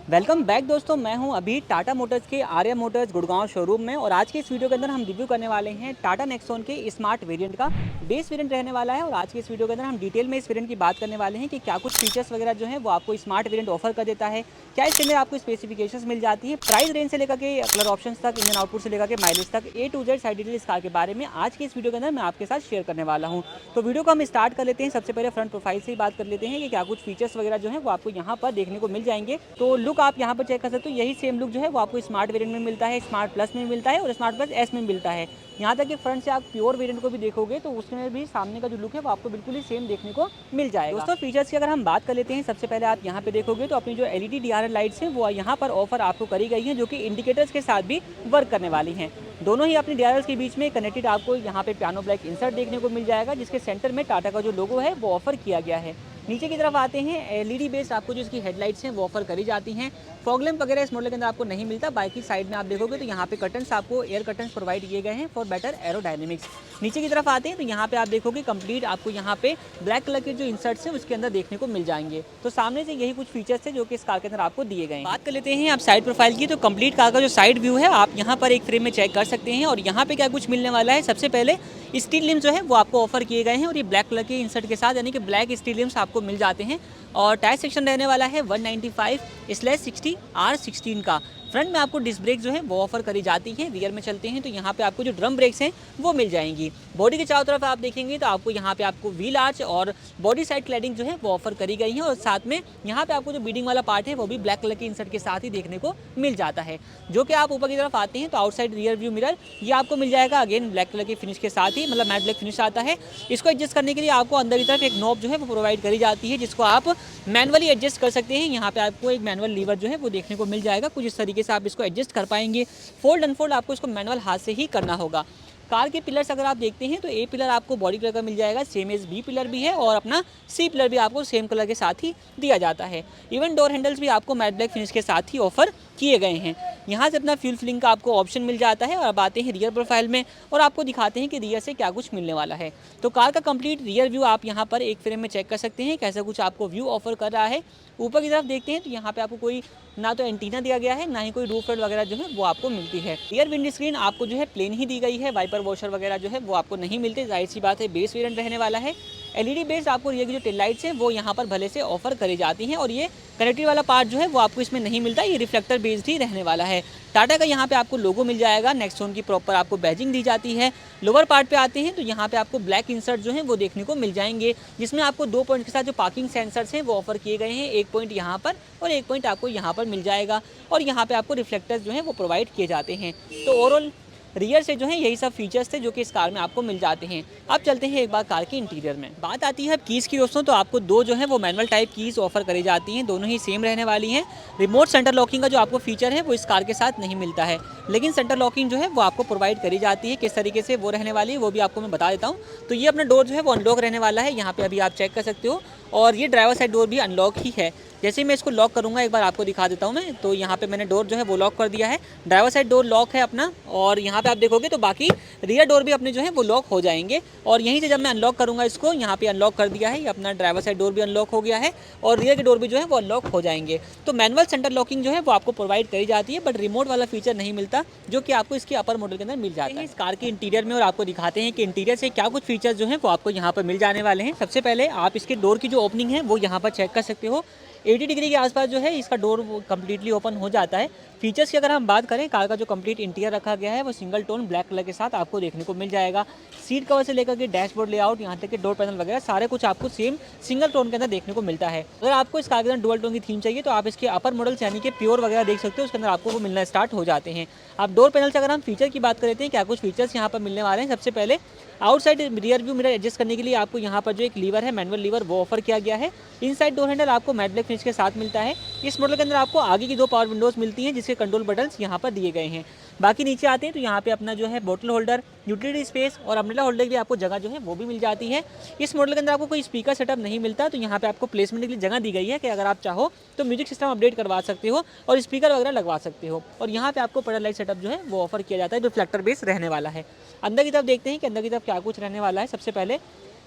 Welcome back दोस्तों, मैं हूं अभी टाटा मोटर्स के आर्या मोटर्स गुड़गांव शोरूम में। और आज के इस वीडियो के अंदर हम रिव्यू करने वाले हैं टाटा नेक्सॉन के स्मार्ट वेरिएंट का। बेस वेरिएंट रहने वाला है और आज के इस वीडियो के अंदर हम डिटेल में इस वेरिएंट की बात करने वाले हैं कि क्या कुछ फीचर्स वगैरह जो है वो आपको स्मार्ट वेरिएंट ऑफर कर देता है, क्या इसके अंदर आपको स्पेसिफिकेशंस मिल जाती है, प्राइस रेंज से लेकर के कलर ऑप्शन तक, इंजन आउटपुट से लेकर के माइलेज तक, ए टू जेड सारी डिटेल इस कार के बारे में आज के इस वीडियो के अंदर मैं आपके साथ शेयर करने वाला हूँ। तो वीडियो को हम स्टार्ट कर लेते हैं। सबसे पहले फ्रंट प्रोफाइल से ही बात कर लेते हैं कि क्या कुछ फीचर्स वगैरह जो है वो आपको यहाँ पर देखने को मिल जाएंगे। तो लुक आप यहाँ पर चेक कर सकते हो, यही सेम लुक जो है वो आपको स्मार्ट वेरिएंट में मिलता है, स्मार्ट प्लस में मिलता है और स्मार्ट प्लस एस में मिलता है। यहाँ तक कि फ्रंट से आप प्योर वेरिएंट को भी देखोगे तो उसमें भी सामने का जो लुक है वो आपको बिल्कुल ही सेम देखने को मिल जाएगा। दोस्तों फीचर्स की अगर हम बात कर लेते हैं, सबसे पहले आप यहाँ पे देखोगे तो अपनी जो एलईडी डीआरएल लाइट्स हैं वो यहाँ पर ऑफर आपको करी गई हैं, जो कि इंडिकेटर्स के साथ भी वर्क करने वाली हैं। दोनों ही अपनी डीआरएल्स के बीच में कनेक्टेड आपको यहाँ पे पियानो ब्लैक इंसर्ट देखने को मिल जाएगा, जिसके सेंटर में टाटा का जो लोगो है वो ऑफर किया गया है। नीचे की तरफ आते हैं, एलईडी बेस्ड आपको जो इसकी हेडलाइट्स हैं वो ऑफर करी जाती हैं। फॉग लैंप वगैरह इस मॉडल के अंदर आपको नहीं मिलता। बाकी साइड में आप देखोगे तो यहाँ पे कर्टन्स आपको एयर कर्टन्स प्रोवाइड किए गए हैं फॉर बेटर एरोडायनेमिक्स। नीचे की तरफ आते हैं तो यहाँ पे आप देखोगे कंप्लीट आपको यहाँ पे ब्लैक कलर के जो इंसर्ट्स हैं उसके अंदर देखने को मिल जाएंगे। तो सामने से यही कुछ फीचर्स थे जो कि इस कार के अंदर आपको दिए गए हैं। बात कर लेते हैं आप साइड प्रोफाइल की, तो कंप्लीट कार का जो साइड व्यू है आप यहाँ पर एक फ्रेम में चेक कर सकते हैं। और यहाँ पे क्या कुछ मिलने वाला है, सबसे पहले स्टील लिम्स जो है वो आपको ऑफर किए गए हैं और ये ब्लैक कलर के इंसर्ट के साथ, यानी कि ब्लैक स्टील लिम्स आपको मिल जाते हैं। और टायर सेक्शन रहने वाला है 195/60R16 का। फ्रंट में आपको डिस्क ब्रेक जो है वो ऑफर करी जाती है। रियर में चलते हैं तो यहाँ पे आपको जो ड्रम ब्रेक्स हैं वो मिल जाएंगी। बॉडी के चारों तरफ आप देखेंगे तो आपको यहाँ पे आपको व्हील आर्च और बॉडी साइड क्लैडिंग जो है वो ऑफर करी गई है। और साथ में यहाँ पे आपको जो बीडिंग वाला पार्ट है वो भी ब्लैक कलर के इंसर्ट के साथ ही देखने को मिल जाता है। जो कि आप ऊपर की तरफ आते हैं तो आउटसाइड रियर व्यू मिरर ये आपको मिल जाएगा, अगेन ब्लैक कलर के फिनिश के साथ ही, मतलब मैट ब्लैक फिनिश आता है। इसको एडजस्ट करने के लिए आपको अंदर की तरफ एक नॉब जो है वो प्रोवाइड करी जाती है, जिसको आप मैनुअली एडजस्ट कर सकते हैं। यहाँ पे आपको एक मैनुअल लीवर जो है वो देखने को मिल जाएगा। कुछ इस तरीके से आप इसको एडजस्ट कर पाएंगे। फोल्ड अनफोल्ड आपको इसको मैनुअल हाथ से ही करना होगा। कार के पिलर्स अगर आप देखते हैं तो ए पिलर आपको बॉडी कलर का मिल जाएगा, सेम एज बी पिलर भी है, और अपना सी पिलर भी आपको सेम कलर के साथ ही दिया जाता है। इवन डोर हैंडल्स भी आपको मैट ब्लैक फिनिश के साथ ही ऑफर किए गए हैं। यहाँ से अपना फ्यूल फिलिंग का आपको ऑप्शन मिल जाता है। और अब आते हैं रियर प्रोफाइल में और आपको दिखाते हैं कि रियर से क्या कुछ मिलने वाला है। तो कार का कंप्लीट रियर व्यू आप यहाँ पर एक फ्रेम में चेक कर सकते हैं कैसा कुछ आपको व्यू ऑफर कर रहा है। ऊपर की तरफ देखते हैं तो यहाँ पे आपको कोई ना तो एंटीना दिया गया है, ना ही कोई रूफ रेड वगैरह जो है वो आपको मिलती है। रियर विंड स्क्रीन आपको जो है प्लेन ही दी गई है, वाइपर वॉशर वगैरह जो है वो आपको नहीं मिलते। जाहिर सी बात है, बेस वेरिएंट रहने वाला है। एलईडी बेस्ड आपको रियर की जो टेल लाइट्स हैं वो यहाँ पर भले से ऑफर करी जाती हैं। और ये कनेक्टिव वाला पार्ट जो है वो आपको इसमें नहीं मिलता, ये रिफ्लेक्टर बेस्ड ही रहने वाला है। टाटा का यहाँ पे आपको लोगो मिल जाएगा, नेक्सॉन की प्रॉपर आपको बैजिंग दी जाती है। लोअर पार्ट पे आते हैं तो यहाँ पे आपको ब्लैक इंसर्ट जो है वो देखने को मिल जाएंगे, जिसमें आपको 2 पॉइंट के साथ जो पार्किंग सेंसर्स हैं वो ऑफर किए गए हैं। 1 पॉइंट यहाँ पर और 1 पॉइंट आपको यहाँ पर मिल जाएगा। और यहाँ पे आपको रिफ्लेक्टर्स जो है वो प्रोवाइड किए जाते हैं। तो ओवरऑल रियर से जो है यही सब फीचर्स थे जो कि इस कार में आपको मिल जाते हैं। अब चलते हैं एक बार कार के इंटीरियर में। बात आती है अब कीज़ की दोस्तों, तो आपको 2 जो है वो मैनुअल टाइप कीज़ ऑफर करी जाती हैं। दोनों ही सेम रहने वाली हैं। रिमोट सेंटर लॉकिंग का जो आपको फीचर है वो इस कार के साथ नहीं मिलता है, लेकिन सेंटर लॉकिंग जो है वो आपको प्रोवाइड करी जाती है। किस तरीके से वो रहने वाली है वो भी आपको मैं बता देता हूँ। तो ये अपना डोर जो है वो अनलॉक रहने वाला है, यहाँ पे अभी आप चेक कर सकते हो। और ये ड्राइवर साइड डोर भी अनलॉक ही है। जैसे मैं इसको लॉक करूँगा, एक बार आपको दिखा देता हूँ मैं। तो यहाँ पे मैंने डोर जो है वो लॉक कर दिया है, ड्राइवर साइड डोर लॉक है अपना। और यहाँ पे आप देखोगे तो बाकी रियर डोर भी अपने जो है वो लॉक हो जाएंगे। और यहीं से जब मैं अनलॉक करूँगा इसको, यहाँ पे अनलॉक कर दिया है, ये अपना ड्राइवर साइड डोर भी अनलॉक हो गया है और रियर के डोर भी जो है वो अनलॉक हो जाएंगे। तो मैनुअल सेंटर लॉकिंग जो है वो आपको प्रोवाइड करी जाती है, बट रिमोट वाला फीचर नहीं मिलता, जो कि आपको इसके अपर मॉडल के अंदर मिल जाता है। इस कार के इंटीरियर में और आपको दिखाते हैं कि इंटीरियर से क्या कुछ फीचर्स जो है वो आपको यहाँ पर मिल जाने वाले हैं। सबसे पहले आप इसके डोर की जो ओपनिंग है वो यहाँ पर चेक कर सकते हो। 80 डिग्री के आसपास जो है इसका डोर कम्प्लीटली ओपन हो जाता है। फीचर्स की अगर हम बात करें, कार का जो कंप्लीट इंटीरियर रखा गया है वो सिंगल टोन ब्लैक कलर के साथ आपको देखने को मिल जाएगा। सीट कवर से लेकर के डैशबोर्ड लेआउट, यहाँ तक कि डोर पैनल वगैरह सारे कुछ आपको सेम सिंगल टोन के अंदर देखने को मिलता है। अगर आपको इस कार के अंदर डुअल टोन की थीम चाहिए तो आप इसके अपर मॉडल्स यानी कि प्योर वगैरह देख सकते हो, उसके अंदर आपको वो मिलना स्टार्ट हो जाते हैं। अब डोर पैनल से अगर हम फीचर की बात करते हैं, क्या कुछ फीचर्स यहाँ पर मिलने वाले हैं। सबसे पहले outside rear view mirror adjust करने के लिए आपको यहाँ पर जो एक लीवर है, मैनुअल लीवर, वो ऑफर किया गया है। इनसाइड डोर हैंडल आपको मैट ब्लैक फिनिश के साथ मिलता है। इस मॉडल के अंदर आपको आगे की 2 पावर विंडोज मिलती हैं, जिसके कंट्रोल बटन्स यहाँ पर दिए गए हैं। बाकी नीचे आते हैं तो यहाँ पे अपना जो है बोतल होल्डर, यूटिलिटी स्पेस और अम्ब्रेला होल्डर के लिए आपको जगह जो है वो भी मिल जाती है। इस मॉडल के अंदर आपको कोई स्पीकर सेटअप नहीं मिलता, तो यहाँ पे आपको प्लेसमेंट के लिए जगह दी गई है कि अगर आप चाहो तो म्यूजिक सिस्टम अपडेट करवा सकते हो और स्पीकर वगैरह लगवा सकते हो। और यहाँ पे आपको पेडल लाइट सेटअप जो है वो ऑफर किया जाता है, जो रिफ्लेक्टर बेस रहने वाला है। अंदर की तरफ देखते हैं कि अंदर की तरफ क्या कुछ रहने वाला है। सबसे पहले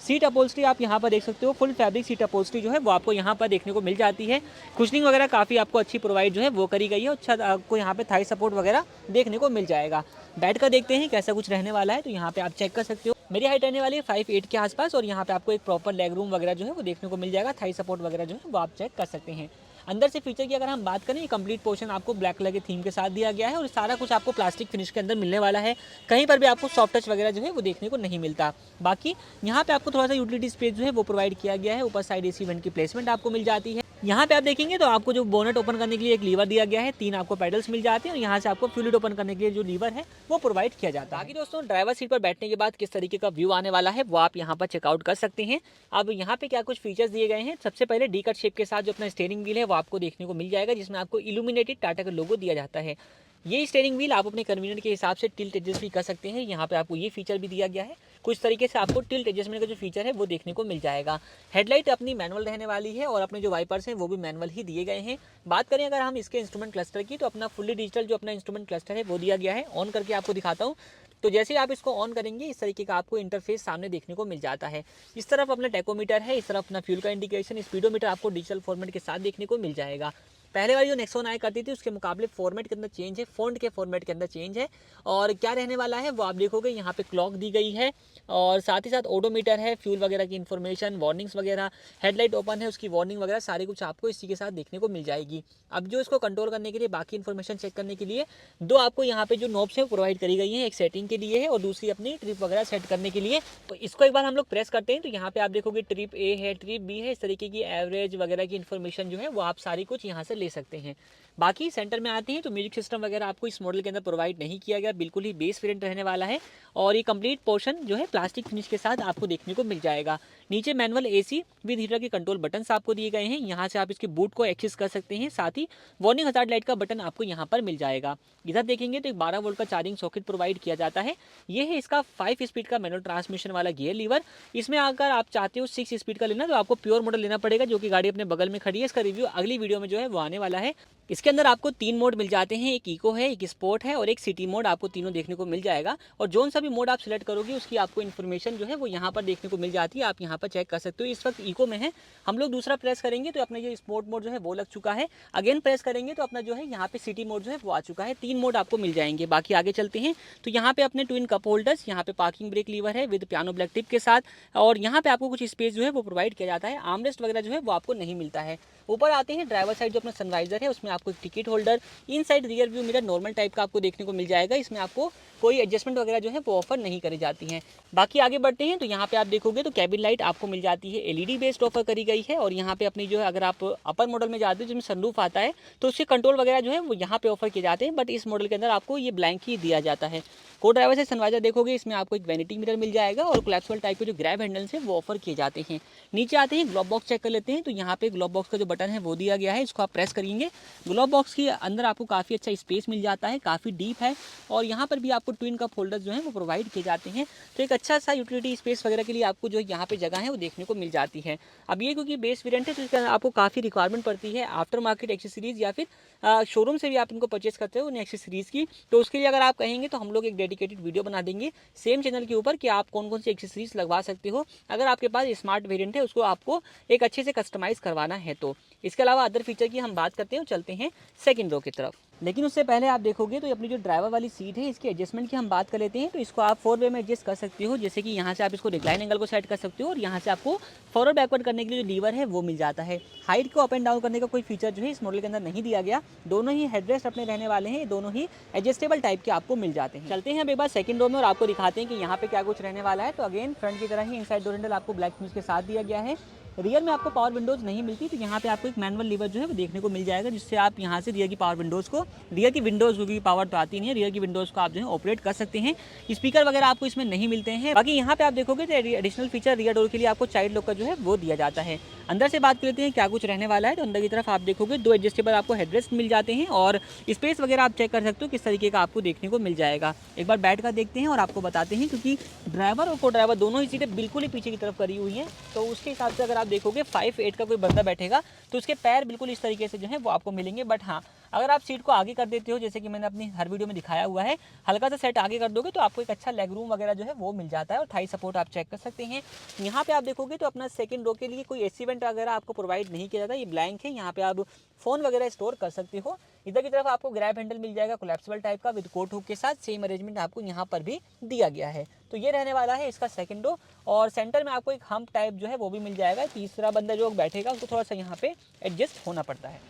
सीट अपहोल्स्ट्री आप यहाँ पर देख सकते हो, फुल फैब्रिक सीट अपहोल्स्ट्री जो है वो आपको यहाँ पर देखने को मिल जाती है। कुशनिंग वगैरह काफ़ी आपको अच्छी प्रोवाइड जो है वो करी गई है। अच्छा आपको यहाँ पे थाई सपोर्ट वगैरह देखने को मिल जाएगा। बैठ कर देखते हैं कैसा कुछ रहने वाला है, तो यहाँ पे आप चेक कर सकते हो। मेरी हाइट रहने वाली है 5'8" के आसपास और यहाँ पे आपको एक प्रॉपर लेग रूम वगैरह जो है वो देखने को मिल जाएगा। थाई सपोर्ट वगैरह जो है वो आप चेक कर सकते हैं। अंदर से फीचर की अगर हम बात करें, कंप्लीट पोर्शन आपको ब्लैक कलर के थीम के साथ दिया गया है और सारा कुछ आपको प्लास्टिक फिनिश के अंदर मिलने वाला है। कहीं पर भी आपको सॉफ्ट टच वगैरह जो है वो देखने को नहीं मिलता। बाकी यहाँ पे आपको थोड़ा सा यूटिलिटी स्पेस जो है वो प्रोवाइड किया गया है। ऊपर साइड AC वेंट की प्लेसमेंट आपको मिल जाती है। यहाँ पे आप देखेंगे तो आपको जो बोनट ओपन करने के लिए एक लीवर दिया गया है, 3 आपको पेडल्स मिल जाते हैं और यहाँ से आपको फ्यूल ओपन करने के लिए जो लीवर है वो प्रोवाइड किया जाता है। बाकी दोस्तों ड्राइवर सीट पर बैठने के बाद किस तरीके का व्यू आने वाला है वो आप यहाँ पर चेकआउट कर सकते हैं। अब यहाँ पे क्या कुछ फीचर्स दिए गए हैं, सबसे पहले डी कट शेप के साथ जो अपना स्टीयरिंग व्हील है वो आपको देखने को मिल जाएगा, जिसमें आपको इल्यूमिनेटेड टाटा का लोगो दिया जाता है। ये स्टीयरिंग व्हील आप अपने कन्वीनियंट के हिसाब से टिल्ट एडजस्ट भी कर सकते हैं। यहाँ पे आपको ये फीचर भी दिया गया है। कुछ तरीके से आपको टिल्ट एडजस्टमेंट का जो फीचर है वो देखने को मिल जाएगा। हेडलाइट अपनी मैनुअल रहने वाली है और अपने जो वाइपर्स हैं वो भी मैनुअल ही दिए गए हैं। बात करें अगर हम इसके इंस्ट्रूमेंट क्लस्टर की, तो अपना फुल्ली डिजिटल जो अपना इंस्ट्रूमेंट क्लस्टर है वो दिया गया है। ऑन करके आपको दिखाता हूँ। तो जैसे ही आप इसको ऑन करेंगे इस तरीके का आपको इंटरफेस सामने देखने को मिल जाता है। इस तरफ अपना टैकोमीटर है, इस तरफ अपना फ्यूल का इंडिकेशन, स्पीडोमीटर आपको डिजिटल फॉर्मेट के साथ देखने को मिल जाएगा। पहले वाली जो नेक्सॉन आया करती थी उसके मुकाबले फॉर्मेट के अंदर चेंज है, फ़ॉन्ट के फॉर्मेट के अंदर चेंज है। और क्या रहने वाला है वो आप देखोगे, यहाँ पे क्लॉक दी गई है और साथ ही साथ ओडोमीटर है, फ्यूल वगैरह की इन्फॉर्मेशन, वार्निंग्स वगैरह, हेडलाइट ओपन है उसकी वार्निंग वगैरह सारी कुछ आपको इसी के साथ देखने को मिल जाएगी। अब जो इसको कंट्रोल करने के लिए, बाकी इन्फॉर्मेशन चेक करने के लिए 2 आपको यहाँ पे जो नॉब्स है प्रोवाइड करी गई है। एक सेटिंग के लिए है और दूसरी अपनी ट्रिप वगैरह सेट करने के लिए। तो इसको एक बार हम लोग प्रेस करते हैं तो यहाँ पे आप देखोगे ट्रिप A है, ट्रिप B है, इस तरीके की एवरेज वगैरह की इन्फॉर्मेशन जो है वो आप सारी कुछ यहाँ से ले सकते हैं। बाकी सेंटर में आते हैं तो म्यूजिक सिस्टम वगैरह आपको इस मॉडल के अंदर प्रोवाइड नहीं किया गया, बिल्कुल ही बेस वेरिएंट रहने वाला है। और ये कंप्लीट पोर्शन जो है प्लास्टिक फिनिश के साथ आपको देखने को मिल जाएगा। नीचे मैनुअल AC विद हीटर के कंट्रोल बटन्स आपको दिए गए हैं, यहाँ से आप इसके बूट को एक्सेस कर सकते हैं। साथ ही वार्निंग हजार्ड लाइट का बटन आपको यहाँ पर मिल जाएगा। इधर देखेंगे तो एक 12 वोल्ट का चार्जिंग सॉकेट प्रोवाइड किया जाता है। ये है इसका 5 स्पीड का मैनुअल ट्रांसमिशन वाला गियर लीवर। इसमें अगर आप चाहते हो 6 स्पीड का लेना तो आपको प्योर मॉडल लेना पड़ेगा, जो कि गाड़ी अपने बगल में खड़ी है। इसका रिव्यू अगली वीडियो में जो है वो आने वाला है। इसके अंदर आपको 3 मोड मिल जाते हैं, एक इको है, एक स्पोर्ट है और एक सिटी मोड। आपको तीनों देखने को मिल जाएगा और जोन सा भी मोड आप सिलेक्ट करोगे उसकी आपको इन्फॉर्मेशन जो है वो यहाँ पर देखने को मिल जाती है। आप यहाँ पर चेक कर सकते हो। इस वक्त इको में है, हम लोग दूसरा प्रेस करेंगे तो अपना ये स्पोर्ट मोड जो है वो लग चुका है। अगेन प्रेस करेंगे तो अपना जो है यहाँ पे सिटी मोड जो है वो आ चुका है। 3 मोड आपको मिल जाएंगे। बाकी आगे चलते हैं तो यहाँ पे अपने ट्विन कप होल्डर्स, यहाँ पे पार्किंग ब्रेक लीवर है विद पियानो ब्लैक टिप के साथ और यहाँ पे आपको कुछ स्पेस जो है वो प्रोवाइड किया जाता है। आर्मरेस्ट वगैरह जो है वो आपको नहीं मिलता है। ऊपर आते हैं, ड्राइवर साइड जो अपना सनवाइजर है उसमें आपको एक ticket holder, inside rear view mirror normal type का आपको देखने को मिल जाएगा। इसमें आपको कोई एडजस्टमेंट वगैरह जो है वो ऑफर नहीं करी जाती हैं। बाकी आगे बढ़ते हैं तो यहाँ पे आप देखोगे तो कैबिन लाइट आपको मिल जाती है, LED बेस्ड ऑफर करी गई है। और यहाँ पे अपनी जो है अगर आप अपर मॉडल में जाते हो जिसमें सनरूफ आता है तो उसके कंट्रोल वगैरह जो है वो यहाँ पे ऑफर किए जाते हैं, बट इस मॉडल के अंदर आपको ये ब्लैंक ही दिया जाता है। को ड्राइवर से सनवाइजर देखोगे, इसमें आपको एक वैनिटी मिरर मिल जाएगा और कोलैप्सिबल टाइप के जो ग्रैब हैंडल्स हैं वो ऑफर किए जाते हैं। नीचे आते हैं, ग्लोब बॉक्स चेक कर लेते हैं तो यहाँ पे ग्लोब बॉक्स का जो बटन है वो दिया गया है, इसको आप प्रेस करेंगे। ग्लोब बॉक्स के अंदर आपको काफ़ी अच्छा स्पेस मिल जाता है, काफ़ी डीप है और यहाँ पर भी आपको ट्विन कप होल्डर्स जो है वो प्रोवाइड किए जाते हैं। तो एक अच्छा सा यूटिलिटी स्पेस वगैरह के लिए आपको जो यहाँ पे जगह है वो देखने को मिल जाती है। अब ये क्योंकि बेस वेरिएंट है तो इसके आपको काफ़ी रिक्वायरमेंट पड़ती है आफ्टर मार्केट एक्सेसरीज या फिर शोरूम से भी आप इनको परचेस करते हो उन एक्सेसरीज की। तो उसके लिए अगर आप कहेंगे तो हम लोग एक डेडिकेटेड वीडियो बना देंगे सेम चैनल के ऊपर कि आप कौन कौन सी एक्सेसरीज लगवा सकते हो अगर आपके पास स्मार्ट वेरिएंट है, उसको आपको एक अच्छे से कस्टमाइज़ करवाना है तो। इसके अलावा अदर फीचर की हम बात करते हैं, चलते हैं सेकंड रो की तरफ। लेकिन उससे पहले आप देखोगे तो अपनी जो ड्राइवर वाली सीट है इसके एडजस्टमेंट की हम बात कर लेते हैं। तो इसको आप 4 वे में एडजस्ट कर सकते हो, जैसे कि यहाँ से आप इसको रिक्लाइन एंगल को सेट कर सकते हो और यहाँ से आपको फॉरवर्ड बैकवर्ड करने के लिए जो लीवर है वो मिल जाता है। हाइट को अप एंड डाउन करने का कोई फीचर जो है इस मॉडल के अंदर नहीं दिया गया। दोनों ही हेडरेस्ट अपने रहने वाले हैं, दोनों ही एडजस्टेबल टाइप के आपको मिल जाते हैं। चलते हैं अब एक बार सेकंड रो में और आपको दिखाते हैं कि यहाँ पे क्या कुछ रहने वाला है। तो अगेन फ्रंट की तरह ही इनसाइड डोर हैंडल आपको ब्लैक फिनिश के साथ दिया गया है। रियर में आपको पावर विंडोज़ नहीं मिलती, तो यहाँ पे आपको एक मैनुअल लीवर जो है वो देखने को मिल जाएगा, जिससे आप यहाँ से रियर की पावर विंडोज़ को, रियर की विंडोज़ की पावर तो आती नहीं है, रियर की विंडोज़ को आप जो है ऑपरेट कर सकते हैं। स्पीकर वगैरह आपको इसमें नहीं मिलते हैं। बाकी यहाँ पे आप देखोगे तो एडिशनल फीचर रियर डोर के लिए आपको चाइल्ड लॉक का जो है वो दिया जाता है। अंदर से बात कर लेते हैं क्या कुछ रहने वाला है। तो अंदर की तरफ आप देखोगे 2 एडजस्टेबल आपको हेडरेस्ट मिल जाते हैं और स्पेस वगैरह आप चेक कर सकते हो किस तरीके का आपको देखने को मिल जाएगा। एक बार बैठ कर देखते हैं और आपको बताते हैं, क्योंकि ड्राइवर और को ड्राइवर दोनों ही सीटें बिल्कुल ही पीछे की तरफ करी हुई हैं, तो उसके हिसाब से अगर आप आप देखोगे 5'8" का कोई बंदा बैठेगा तो उसके पैर बिल्कुल इस तरीके से जो है वो आपको मिलेंगे। बट हाँ, अगर आप सीट को आगे कर देते हो, जैसे कि मैंने अपनी हर वीडियो में दिखाया हुआ है, हल्का सा सेट आगे कर दोगे तो आपको एक अच्छा लेग रूम वगैरह जो है वो मिल जाता है। और थाई सपोर्ट आप चेक कर सकते हैं। यहाँ पे आप देखोगे तो अपना सेकंड रो के लिए कोई एसी वेंट वगैरह आपको प्रोवाइड नहीं किया जाता, ये ब्लैंक है। यहाँ पे आप फ़ोन वगैरह स्टोर कर सकते हो। इधर की तरफ आपको ग्रैब हैंडल मिल जाएगा कोलैप्सिबल टाइप का विद कोट हुक के साथ। सेम अरेंजमेंट आपको यहाँ पर भी दिया गया है। तो ये रहने वाला है इसका सेकंड रो। और सेंटर में आपको एक हम्प टाइप जो है वो भी मिल जाएगा। तीसरा बंदा जो बैठेगा उसको थोड़ा सा यहाँ पे एडजस्ट होना पड़ता है।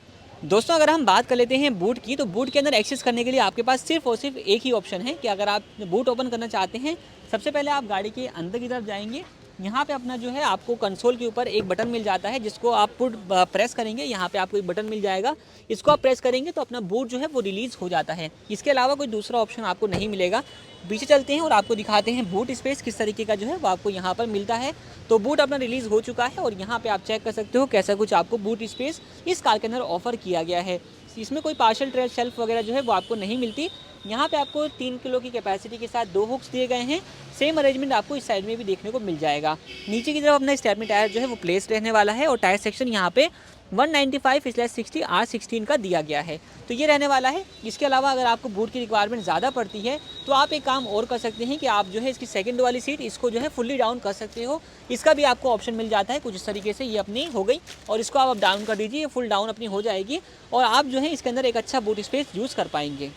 दोस्तों अगर हम बात कर लेते हैं बूट की, तो बूट के अंदर एक्सेस करने के लिए आपके पास सिर्फ और सिर्फ एक ही ऑप्शन है कि अगर आप बूट ओपन करना चाहते हैं, सबसे पहले आप गाड़ी के अंदर की तरफ जाएंगे। यहाँ पे अपना जो है आपको कंसोल के ऊपर एक बटन मिल जाता है जिसको आप पुट प्रेस करेंगे। यहाँ पे आपको एक बटन मिल जाएगा, इसको आप प्रेस करेंगे तो अपना बूट जो है वो रिलीज़ हो जाता है। इसके अलावा कोई दूसरा ऑप्शन आपको नहीं मिलेगा। पीछे चलते हैं और आपको दिखाते हैं बूट स्पेस किस तरीके का जो है वो आपको यहाँ पर मिलता है। तो बूट अपना रिलीज़ हो चुका है और यहाँ पे आप चेक कर सकते हो कैसा कुछ आपको बूट स्पेस इस कार के अंदर ऑफर किया गया है। इसमें कोई पार्शल ट्रेल शेल्फ वगैरह जो है वो आपको नहीं मिलती। यहाँ पे आपको 3 किलो की कैपेसिटी के साथ 2 हुक्स दिए गए हैं। सेम अरेंजमेंट आपको इस साइड में भी देखने को मिल जाएगा। नीचे की तरफ अपना स्टेपनी टायर जो है वो प्लेस रहने वाला है और टायर सेक्शन यहाँ पे 195/60 R16 का दिया गया है। तो ये रहने वाला है। इसके अलावा अगर आपको बूट की रिक्वायरमेंट ज़्यादा पड़ती है तो आप एक काम और कर सकते हैं कि आप जो है इसकी सेकंड वाली सीट इसको जो है फुल्ली डाउन कर सकते हो। इसका भी आपको ऑप्शन मिल जाता है कुछ इस तरीके से। ये अपनी हो गई और इसको आप डाउन कर दीजिए, फुल डाउन अपनी हो जाएगी और आप जो है इसके अंदर एक अच्छा बूट स्पेस यूज़ कर पाएंगे।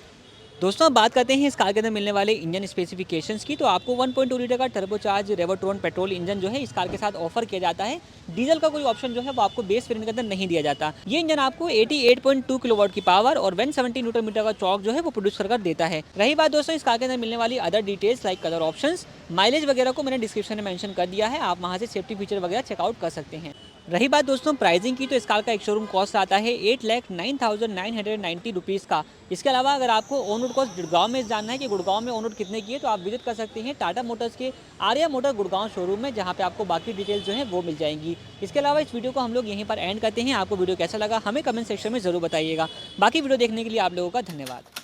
दोस्तों अब बात करते हैं इस कार के अंदर मिलने वाले इंजन स्पेसिफिकेशंस की। तो आपको 1.2 लीटर का टर्बोचार्ज रेवोट्रॉन पेट्रोल इंजन जो है इस कार के साथ ऑफर किया जाता है। डीजल का कोई ऑप्शन जो है वो आपको बेस वेरिएंट के अंदर नहीं दिया जाता। ये इंजन आपको 88.2 किलोवाट की पावर और 170 न्यूटन मीटर का टॉर्क जो है वो प्रोड्यूस कर देता है। रही बात दोस्तों इस कार के अंदर मिलने वाली other details like colour options, mileage वगैरह को मैंने डिस्क्रिप्शन में मेंशन कर दिया है, आप वहाँ से सेफ्टी फीचर वगैरह चेकआउट कर सकते हैं। रही बात दोस्तों प्राइसिंग की, तो इस कार का एक शोरूम कॉस्ट आता है 8,09,990 रुपीज़ का। इसके अलावा अगर आपको ऑन रोड कॉस्ट गुड़गांव में जानना है कि गुड़गांव में ऑन रोड कितने की है, तो आप विजिट कर सकते हैं टाटा मोटर्स के आर्या मोटर गुड़गांव शोरूम में, जहां पे आपको बाकी डिटेल्स जो है वो मिल जाएंगी। इसके अलावा इस वीडियो को हम लोग यहीं पर एंड करते हैं। आपको वीडियो कैसा लगा हमें कमेंट सेक्शन में ज़रूर बताइएगा। बाकी वीडियो देखने के लिए आप लोगों का धन्यवाद।